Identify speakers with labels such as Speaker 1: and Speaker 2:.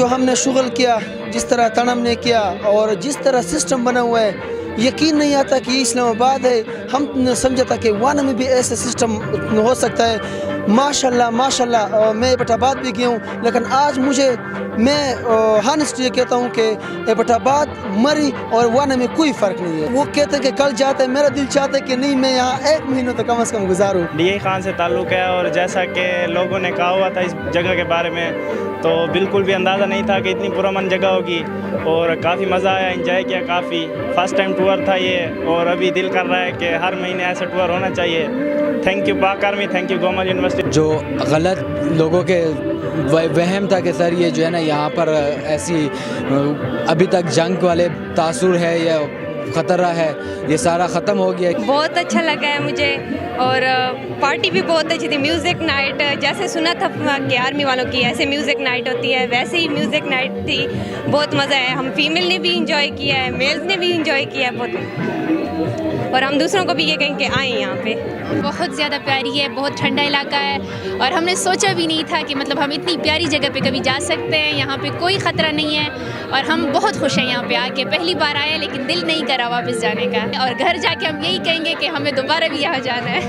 Speaker 1: जो हमने शुगल किया, जिस तरह तनम ने किया और जिस तरह सिस्टम बना हुआ है, यकीन नहीं आता कि इस्लामाबाद है। हम समझा था कि वाना में भी ऐसा सिस्टम हो सकता है। माशाल्लाह माशाल्लाह, मैं एबटाबाद भी गया हूँ, लेकिन आज मैं हॉनेस्ट ये कहता हूँ कि एबटाबाद, मरी और वाना में कोई फ़र्क नहीं है। वो कहते हैं कि कल जाते हैं, मेरा दिल चाहता है कि नहीं, मैं यहाँ 1 महीना तो कम से कम गुजारूँ।
Speaker 2: DA खान से ताल्लुक़ है और जैसा कि लोगों ने कहा हुआ था इस जगह के बारे में, तो बिल्कुल भी अंदाज़ा नहीं था कि इतनी पुरअमन जगह होगी और काफ़ी मज़ा आया, एंजॉय किया काफ़ी। फ़र्स्ट टाइम टूर था ये और अभी दिल कर रहा है कि हर महीने ऐसा टूर होना चाहिए। थैंक यू पाक army, thank you Gomal university.
Speaker 3: जो गलत लोगों के वहम था कि सर ये जो है ना यहाँ पर ऐसी अभी तक जंग वाले तासुर है या ख़तरा है, ये सारा ख़त्म हो गया।
Speaker 4: बहुत अच्छा लगा है मुझे और पार्टी भी बहुत अच्छी थी। म्यूज़िक नाइट, जैसे सुना था कि आर्मी वालों की ऐसे म्यूज़िक नाइट होती है, वैसे ही म्यूज़िक नाइट थी। बहुत मज़ा आया। हम फीमेल ने भी इंजॉय किया है, मेल्स ने भी इंजॉय किया है बहुत, और हम दूसरों को भी ये कहें कि आएँ यहाँ पे।
Speaker 5: बहुत ज़्यादा प्यारी है, बहुत ठंडा इलाका है और हमने सोचा भी नहीं था कि मतलब हम इतनी प्यारी जगह पे कभी जा सकते हैं। यहाँ पे कोई ख़तरा नहीं है और हम बहुत खुश हैं यहाँ पे आके। पहली बार आए लेकिन दिल नहीं करा वापस जाने का, और घर जाके हम यही कहेंगे कि हमें दोबारा भी यहाँ जाना है।